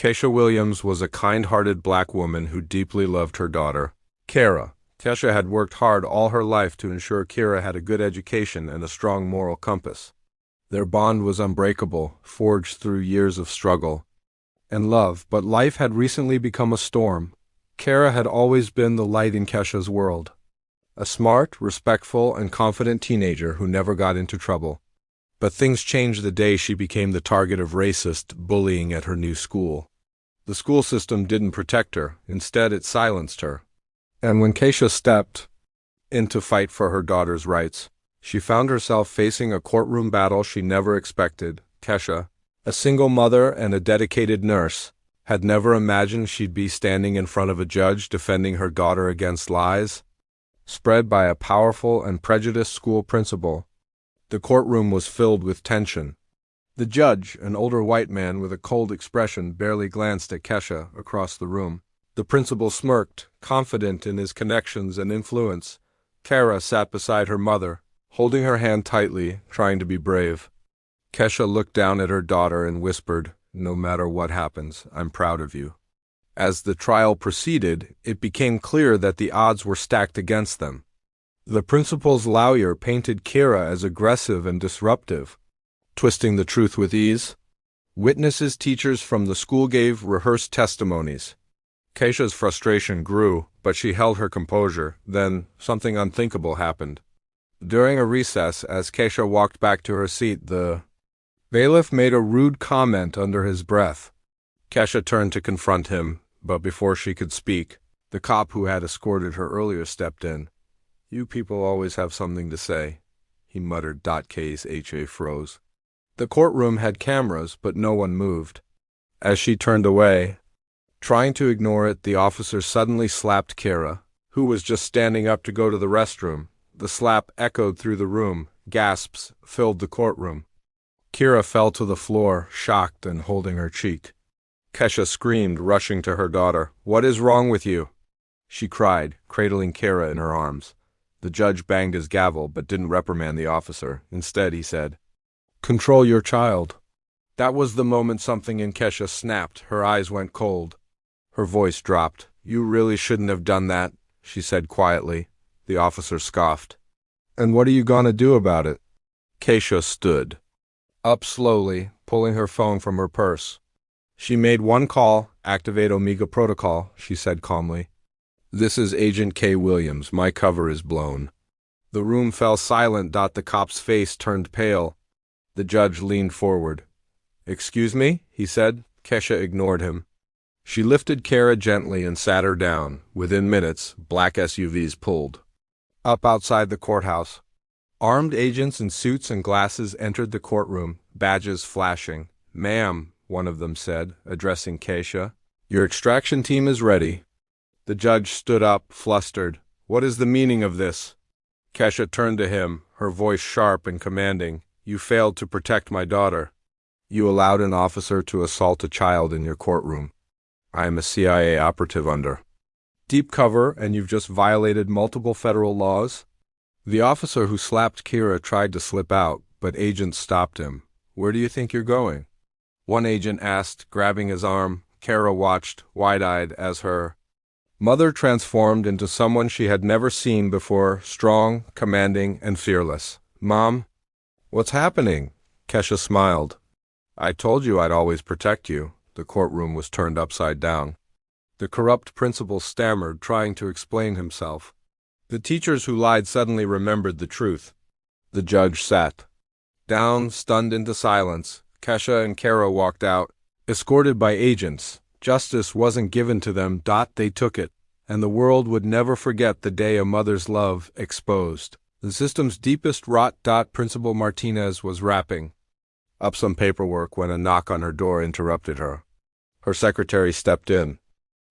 Keisha Williams was a kind-hearted black woman who deeply loved her daughter, Kara. Keisha had worked hard all her life to ensure Kira had a good education and a strong moral compass. Their bond was unbreakable, forged through years of struggle and love, but life had recently become a storm. Kara had always been the light in Keisha's world, a smart, respectful, and confident teenager who never got into trouble. But things changed the day she became the target of racist bullying at her new school. The school system didn't protect her, instead it silenced her. And when Keisha stepped in to fight for her daughter's rights, she found herself facing a courtroom battle she never expected. Keisha, a single mother and a dedicated nurse, had never imagined she'd be standing in front of a judge defending her daughter against lies spread by a powerful and prejudiced school principal. The courtroom was filled with tension. The judge, an older white man with a cold expression, barely glanced at Keisha across the room. The principal smirked, confident in his connections and influence. Kara sat beside her mother, holding her hand tightly, trying to be brave. Keisha looked down at her daughter and whispered, "No matter what happens, I'm proud of you." As the trial proceeded, it became clear that the odds were stacked against them. The principal's lawyer painted Kira as aggressive and disruptive, twisting the truth with ease. Witnesses, teachers from the school gave rehearsed testimonies. Keisha's frustration grew, but she held her composure. Then, something unthinkable happened. During a recess, as Keisha walked back to her seat, the bailiff made a rude comment under his breath. Keisha turned to confront him, but before she could speak, the cop who had escorted her earlier stepped in. "You people always have something to say," he muttered. Keisha froze. The courtroom had cameras, but no one moved. As she turned away, trying to ignore it, the officer suddenly slapped Kara, who was just standing up to go to the restroom. The slap echoed through the room. Gasps filled the courtroom. Kira fell to the floor, shocked and holding her cheek. Keisha screamed, rushing to her daughter. "What is wrong with you?" she cried, cradling Kara in her arms. The judge banged his gavel but didn't reprimand the officer. Instead, he said, "Control your child." That was the moment something in Keisha snapped. Her eyes went cold. Her voice dropped. "You really shouldn't have done that," she said quietly. The officer scoffed. "And what are you gonna do about it?" Keisha stood up slowly, pulling her phone from her purse. She made one call. "Activate Omega Protocol," she said calmly. "This is Agent K. Williams. My cover is blown." The room fell silent. The cop's face turned pale. The judge leaned forward. "Excuse me?" he said. Keisha ignored him. She lifted Kara gently and sat her down. Within minutes, black SUVs pulled up outside the courthouse. Armed agents in suits and glasses entered the courtroom, badges flashing. "Ma'am," one of them said, addressing Keisha, "your extraction team is ready." The judge stood up, flustered. "What is the meaning of this?" Keisha turned to him, her voice sharp and commanding. "You failed to protect my daughter. You allowed an officer to assault a child in your courtroom. I am a CIA operative under deep cover, and you've just violated multiple federal laws." The officer who slapped Kira tried to slip out, but agents stopped him. "Where do you think you're going?" one agent asked, grabbing his arm. Kara watched, wide-eyed, as her mother transformed into someone she had never seen before, strong, commanding, and fearless. "Mom, what's happening?" Keisha smiled. "I told you I'd always protect you." The courtroom was turned upside down. The corrupt principal stammered, trying to explain himself. The teachers who lied suddenly remembered the truth. The judge sat down, stunned into silence. Keisha and Kara walked out, escorted by agents. Justice wasn't given to them. They took it, and the world would never forget the day a mother's love exposed the system's deepest rot. Principal Martinez was wrapping up some paperwork when a knock on her door interrupted her. Her secretary stepped in.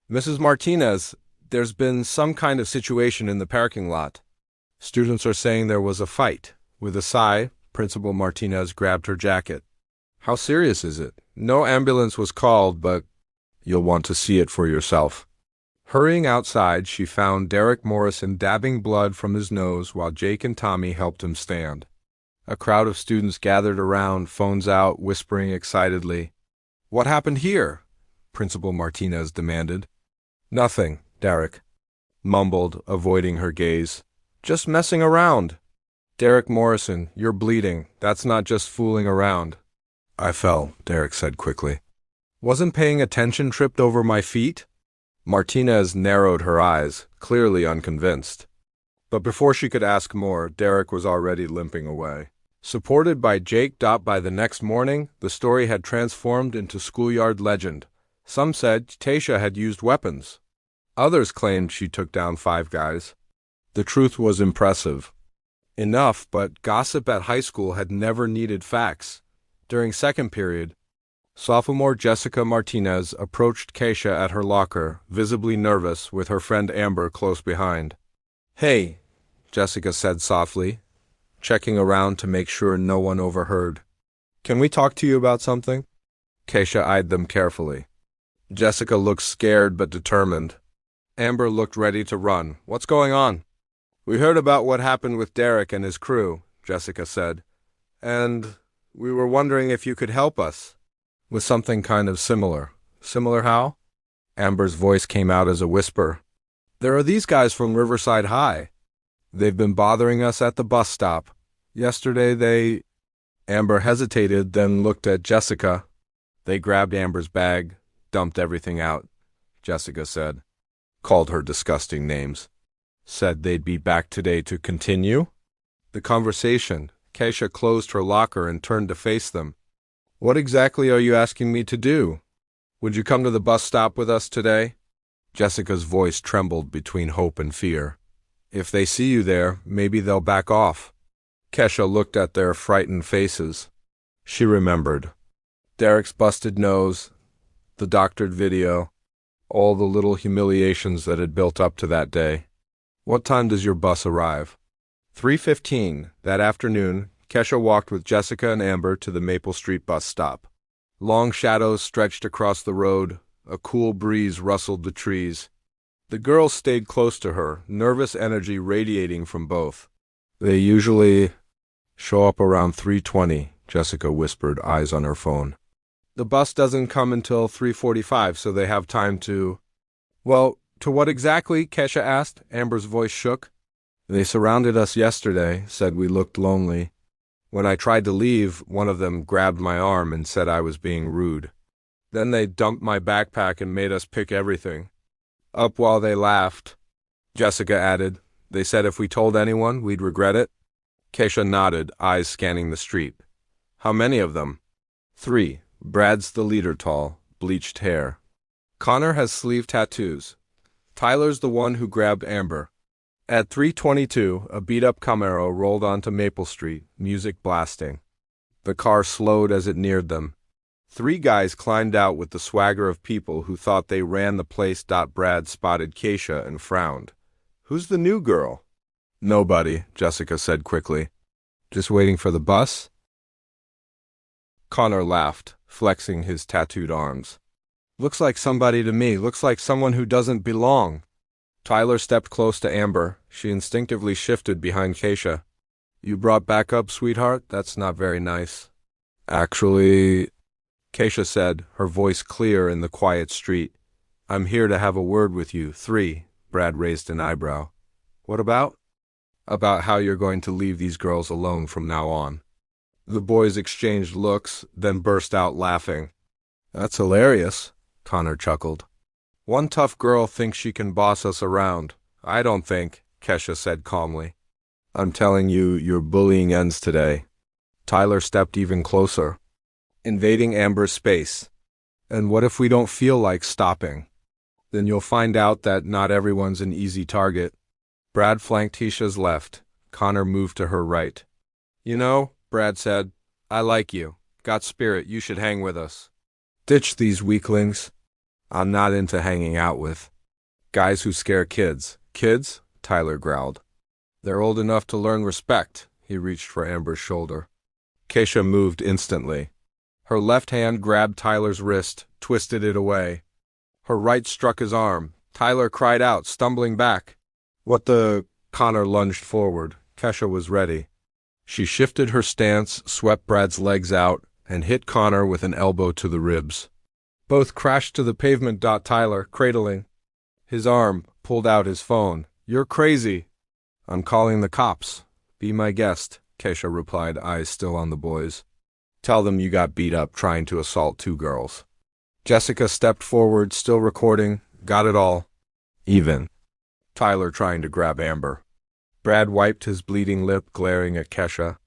"Mrs. Martinez, there's been some kind of situation in the parking lot. Students are saying there was a fight." With a sigh, Principal Martinez grabbed her jacket. "How serious is it?" "No ambulance was called, but you'll want to see it for yourself." Hurrying outside, she found Derek Morrison dabbing blood from his nose while Jake and Tommy helped him stand. A crowd of students gathered around, phones out, whispering excitedly. "What happened here?" Principal Martinez demanded. Nothing, Derek mumbled, avoiding her gaze. Just messing around. Derek Morrison, you're bleeding. That's not just fooling around. I fell, Derek said quickly. Wasn't paying attention, tripped over my feet? Martinez narrowed her eyes, clearly unconvinced. But before she could ask more, Derek was already limping away. Supported by Jake. By the next morning, the story had transformed into schoolyard legend. Some said Tasha had used weapons. Others claimed she took down 5 guys. The truth was impressive. Enough, but gossip at high school had never needed facts. During second period, sophomore Jessica Martinez approached Keisha at her locker, visibly nervous, with her friend Amber close behind. Hey, Jessica said softly, checking around to make sure no one overheard. Can we talk to you about something? Keisha eyed them carefully. Jessica looked scared but determined. Amber looked ready to run. What's going on? We heard about what happened with Derek and his crew, Jessica said, and we were wondering if you could help us with something kind of similar. Similar how? Amber's voice came out as a whisper. There are these guys from Riverside High. They've been bothering us at the bus stop. Yesterday Amber hesitated, then looked at Jessica. They grabbed Amber's bag, dumped everything out, Jessica said. Called her disgusting names. Said they'd be back today to continue the conversation. Keisha closed her locker and turned to face them. What exactly are you asking me to do? Would you come to the bus stop with us today? Jessica's voice trembled between hope and fear. If they see you there, maybe they'll back off. Keisha looked at their frightened faces. She remembered. Derek's busted nose, the doctored video, all the little humiliations that had built up to that day. What time does your bus arrive? 3:15. That afternoon, Keisha walked with Jessica and Amber to the Maple Street bus stop. Long shadows stretched across the road. A cool breeze rustled the trees. The girls stayed close to her, nervous energy radiating from both. They usually show up around 3:20, Jessica whispered, eyes on her phone. The bus doesn't come until 3:45, so they have time to... Well, to what exactly? Keisha asked. Amber's voice shook. They surrounded us yesterday, said we looked lonely. When I tried to leave, one of them grabbed my arm and said I was being rude. Then they dumped my backpack and made us pick everything up while they laughed. Jessica added, they said if we told anyone, we'd regret it. Keisha nodded, eyes scanning the street. How many of them? 3. Brad's the leader, tall, bleached hair. Connor has sleeve tattoos. Tyler's the one who grabbed Amber. At 3:22, a beat-up Camaro rolled onto Maple Street, music blasting. The car slowed as it neared them. 3 guys climbed out with the swagger of people who thought they ran the place. Brad spotted Keisha and frowned. Who's the new girl? Nobody, Jessica said quickly. Just waiting for the bus? Connor laughed, flexing his tattooed arms. Looks like somebody to me. Looks like someone who doesn't belong. Tyler stepped close to Amber. She instinctively shifted behind Keisha. You brought backup, sweetheart? That's not very nice. Actually, Keisha said, her voice clear in the quiet street. I'm here to have a word with you. 3. Brad raised an eyebrow. What about? About how you're going to leave these girls alone from now on. The boys exchanged looks, then burst out laughing. That's hilarious, Connor chuckled. One tough girl thinks she can boss us around. I don't think, Keisha said calmly. I'm telling you, your bullying ends today. Tyler stepped even closer, invading Amber's space. And what if we don't feel like stopping? Then you'll find out that not everyone's an easy target. Brad flanked Keisha's left. Connor moved to her right. You know, Brad said, I like you. Got spirit, you should hang with us. Ditch these weaklings. I'm not into hanging out with guys who scare kids. Kids? Tyler growled. They're old enough to learn respect. He reached for Amber's shoulder. Keisha moved instantly. Her left hand grabbed Tyler's wrist, twisted it away. Her right struck his arm. Tyler cried out, stumbling back. What the... Connor lunged forward. Keisha was ready. She shifted her stance, swept Brad's legs out, and hit Connor with an elbow to the ribs. Both crashed to the pavement. Tyler, cradling his arm, pulled out his phone. "You're crazy." "I'm calling the cops. Be my guest," Keisha replied, eyes still on the boys. "Tell them you got beat up trying to assault 2 girls. Jessica stepped forward, still recording. "Got it all. Even." Tyler trying to grab Amber. Brad wiped his bleeding lip, glaring at Kesha.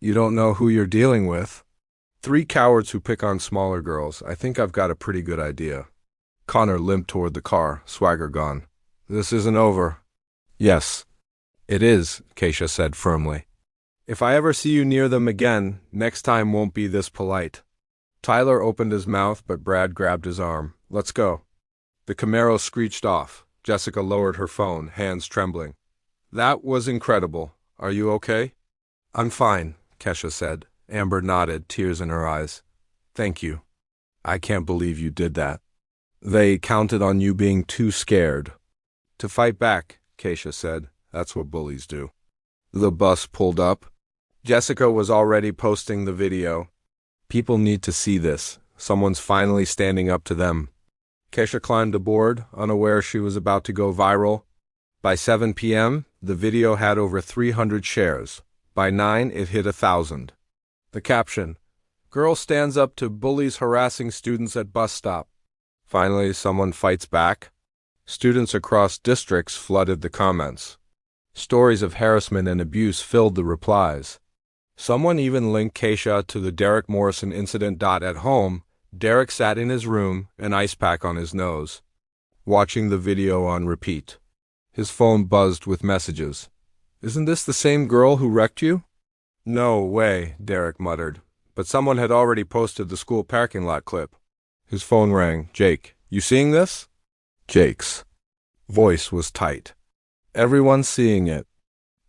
"You don't know who you're dealing with. 3 cowards who pick on smaller girls. I think I've got a pretty good idea." Connor limped toward the car, swagger gone. "This isn't over." "Yes, it is," Keisha said firmly. "If I ever see you near them again, next time won't be this polite." Tyler opened his mouth, but Brad grabbed his arm. "Let's go." The Camaro screeched off. Jessica lowered her phone, hands trembling. "That was incredible. Are you okay?" "I'm fine," Kesha said. Amber nodded, tears in her eyes. "Thank you. I can't believe you did that. They counted on you being too scared." "To fight back," Keisha said. "That's what bullies do." The bus pulled up. Jessica was already posting the video. "People need to see this. Someone's finally standing up to them." Keisha climbed aboard, unaware she was about to go viral. By 7 p.m., the video had over 300 shares. By 9, it hit 1,000. The caption: "Girl stands up to bullies harassing students at bus stop." Finally, someone fights back. Students across districts flooded the comments. Stories of harassment and abuse filled the replies. Someone even linked Keisha to the Derek Morrison incident. At home, Derek sat in his room, an ice pack on his nose, watching the video on repeat. His phone buzzed with messages. "Isn't this the same girl who wrecked you?" "No way," Derek muttered, but someone had already posted the school parking lot clip. His phone rang. "Jake, you seeing this?" Jake's voice was tight. "Everyone's seeing it.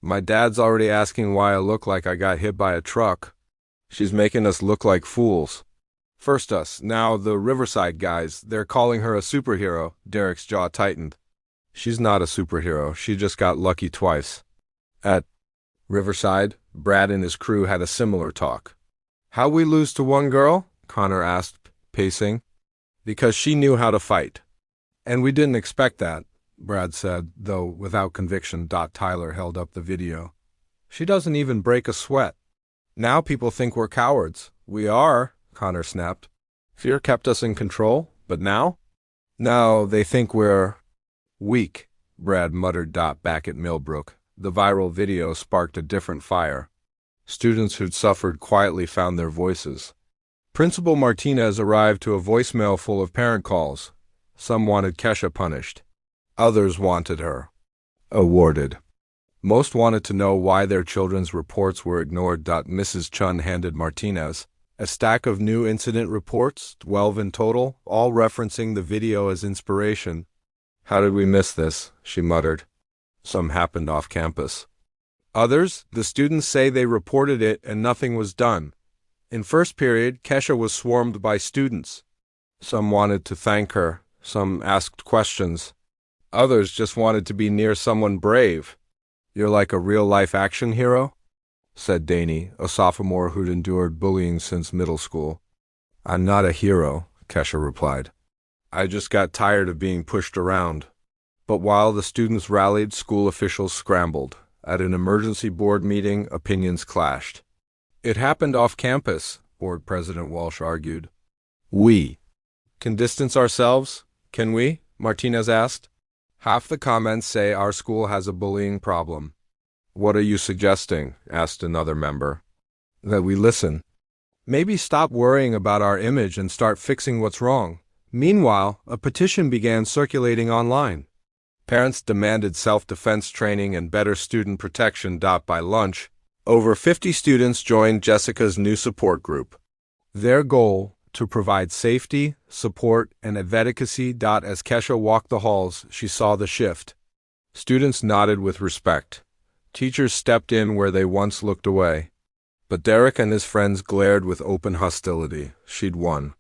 My dad's already asking why I look like I got hit by a truck. She's making us look like fools. First us, now the Riverside guys, they're calling her a superhero." Derek's jaw tightened. "She's not a superhero. She just got lucky twice." At Riverside, Brad and his crew had a similar talk. "How we lose to one girl?" Connor asked, pacing. "Because she knew how to fight. And we didn't expect that," Brad said, though without conviction. Tyler held up the video. "She doesn't even break a sweat. Now people think we're cowards." "We are," Connor snapped. "Fear kept us in control, but now?" "Now they think we're weak," Brad muttered. Back at Millbrook, the viral video sparked a different fire. Students who'd suffered quietly found their voices. Principal Martinez arrived to a voicemail full of parent calls. Some wanted Kesha punished. Others wanted her awarded. Most wanted to know why their children's reports were ignored. Mrs. Chun handed Martinez a stack of new incident reports, 12 in total, all referencing the video as inspiration. "How did we miss this?" she muttered. "Some happened off campus. Others, the students say they reported it and nothing was done. In first period, Kesha was swarmed by students. Some wanted to thank her, some asked questions. Others just wanted to be near someone brave." "You're like a real-life action hero?" said Danny, a sophomore who'd endured bullying since middle school. "I'm not a hero," Kesha replied. "I just got tired of being pushed around." But while the students rallied, school officials scrambled. At an emergency board meeting, opinions clashed. "It happened off campus," Board President Walsh argued. "We can distance ourselves, can we?" Martinez asked. "Half the comments say our school has a bullying problem." "What are you suggesting?" asked another member. "That we listen. Maybe stop worrying about our image and start fixing what's wrong." Meanwhile, a petition began circulating online. Parents demanded self-defense training and better student protection. By lunch, over 50 students joined Jessica's new support group. Their goal: to provide safety, support, and advocacy. As Kesha walked the halls, she saw the shift. Students nodded with respect. Teachers stepped in where they once looked away. But Derek and his friends glared with open hostility. She'd won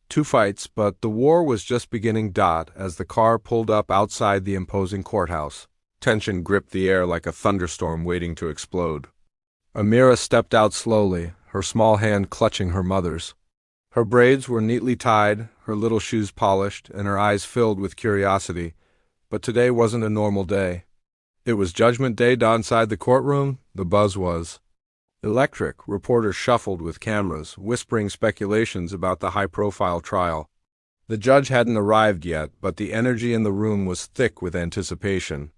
2 fights, but the war was just beginning. As the car pulled up outside the imposing courthouse, tension gripped the air like a thunderstorm waiting to explode. Amira stepped out slowly, her small hand clutching her mother's. Her braids were neatly tied, her little shoes polished, and her eyes filled with curiosity. But today wasn't a normal day. It was Judgment Day inside the courtroom. The buzz was electric. Reporters shuffled with cameras, whispering speculations about the high-profile trial. The judge hadn't arrived yet, but the energy in the room was thick with anticipation.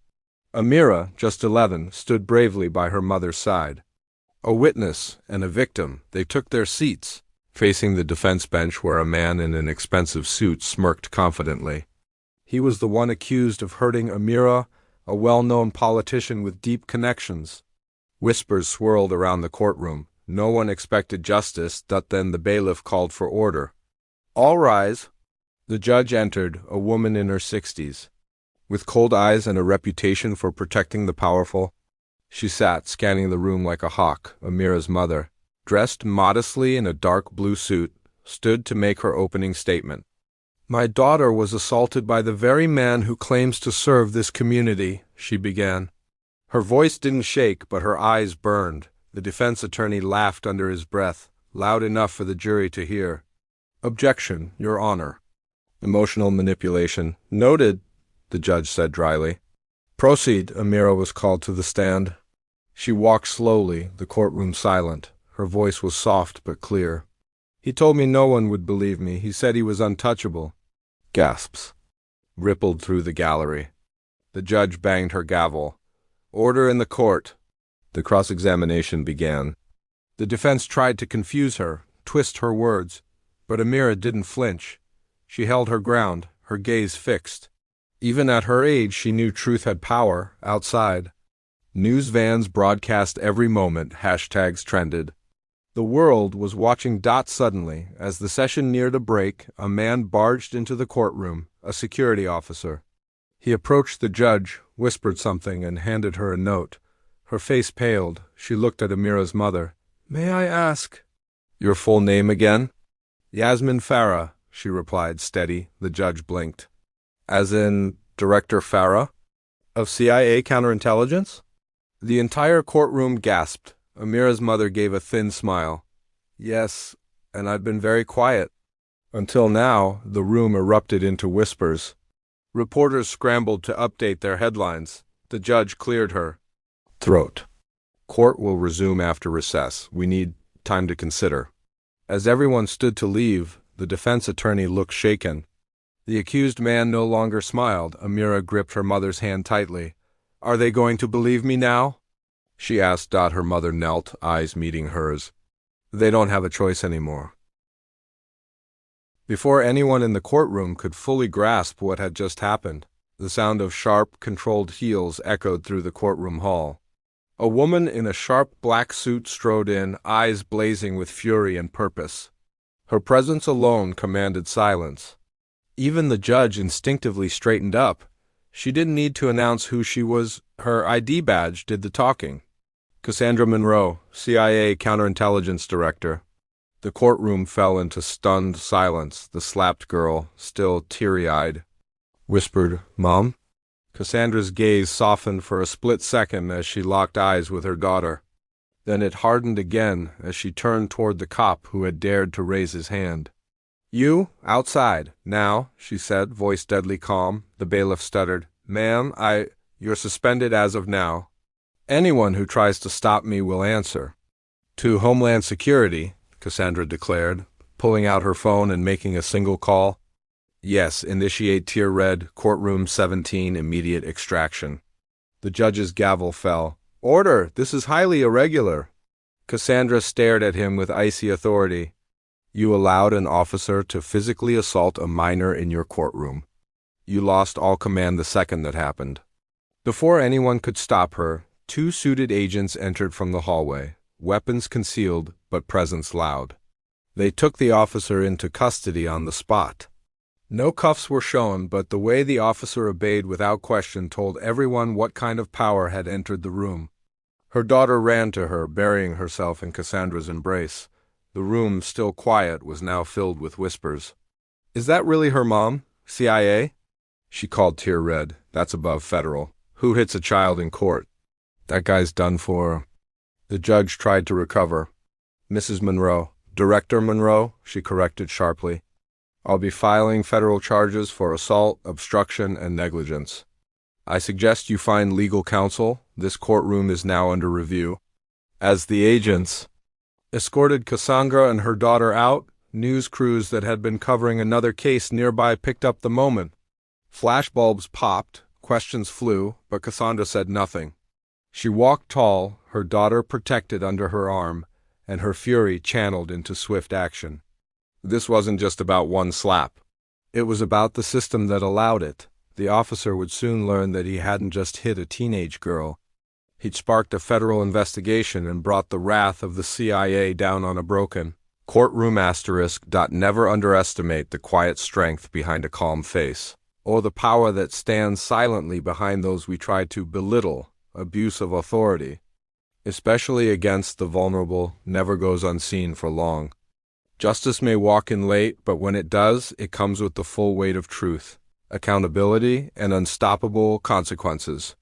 Amira, just 11, stood bravely by her mother's side. A witness and a victim, they took their seats, facing the defense bench where a man in an expensive suit smirked confidently. He was the one accused of hurting Amira, a well-known politician with deep connections. Whispers swirled around the courtroom. No one expected justice, but then the bailiff called for order. "All rise." The judge entered, a woman in her 60s. With cold eyes and a reputation for protecting the powerful, she sat, scanning the room like a hawk. Amira's mother, dressed modestly in a dark blue suit, stood to make her opening statement. "My daughter was assaulted by the very man who claims to serve this community," she began. Her voice didn't shake, but her eyes burned. The defense attorney laughed under his breath, loud enough for the jury to hear. "Objection, Your Honor." "Emotional manipulation. Noted," the judge said dryly. "Proceed." Amira was called to the stand. She walked slowly, the courtroom silent. Her voice was soft but clear. "He told me no one would believe me. He said he was untouchable." Gasps rippled through the gallery. The judge banged her gavel. "Order in the court." The cross-examination began. The defense tried to confuse her, twist her words, but Amira didn't flinch. She held her ground, her gaze fixed. Even at her age, she knew truth had power outside. News vans broadcast every moment, hashtags trended. The world was watching. Suddenly, as the session neared a break, a man barged into the courtroom, a security officer. He approached the judge, whispered something, and handed her a note. Her face paled. She looked at Amira's mother. "May I ask—" "Your full name again?" "Yasmin Farah," she replied, steady. The judge blinked. "As in Director Farah? Of CIA counterintelligence?" The entire courtroom gasped. Amira's mother gave a thin smile. "Yes, and I've been very quiet." Until now, the room erupted into whispers. Reporters scrambled to update their headlines. The judge cleared her throat. "Court will resume after recess. We need time to consider." As everyone stood to leave, the defense attorney looked shaken. The accused man no longer smiled. Amira gripped her mother's hand tightly. "Are they going to believe me now?" she asked. Her mother knelt, eyes meeting hers. "They don't have a choice anymore." Before anyone in the courtroom could fully grasp what had just happened, the sound of sharp, controlled heels echoed through the courtroom hall. A woman in a sharp black suit strode in, eyes blazing with fury and purpose. Her presence alone commanded silence. Even the judge instinctively straightened up. She didn't need to announce who she was. Her ID badge did the talking. "Cassandra Monroe, CIA Counterintelligence Director." The courtroom fell into stunned silence. The slapped girl, still teary-eyed, whispered, "Mom?" Cassandra's gaze softened for a split second as she locked eyes with her daughter. Then it hardened again as she turned toward the cop who had dared to raise his hand. "You, outside, now," she said, voice deadly calm. The bailiff stuttered. "Ma'am, you're suspended as of now. Anyone who tries to stop me will answer." "To Homeland Security," Cassandra declared, pulling out her phone and making a single call. "Yes, initiate tier red, courtroom 17, immediate extraction." The judge's gavel fell. "Order! This is highly irregular." Cassandra stared at him with icy authority. "You allowed an officer to physically assault a minor in your courtroom. You lost all command the second that happened." Before anyone could stop her, two suited agents entered from the hallway, weapons concealed but presence loud. They took the officer into custody on the spot. No cuffs were shown, but the way the officer obeyed without question told everyone what kind of power had entered the room. Her daughter ran to her, burying herself in Cassandra's embrace. The room, still quiet, was now filled with whispers. "Is that really her mom? CIA?" She called tear red. "That's above federal. Who hits a child in court? That guy's done for." The judge tried to recover. "Mrs. Monroe, Director Monroe, she corrected sharply. I'll be filing federal charges for assault, obstruction, and negligence. I suggest you find legal counsel. This courtroom is now under review. As the agents escorted Cassandra and her daughter out, news crews that had been covering another case nearby picked up the moment. Flashbulbs popped, questions flew, but Cassandra said nothing. She walked tall, her daughter protected under her arm, and her fury channeled into swift action. This wasn't just about one slap. It was about the system that allowed it. The officer would soon learn that he hadn't just hit a teenage girl. He'd sparked a federal investigation and brought the wrath of the CIA down on a broken courtroom. Never underestimate the quiet strength behind a calm face, or the power that stands silently behind those we try to belittle. Abuse of authority, especially against the vulnerable, never goes unseen for long. Justice may walk in late, but when it does, it comes with the full weight of truth, accountability, and unstoppable consequences.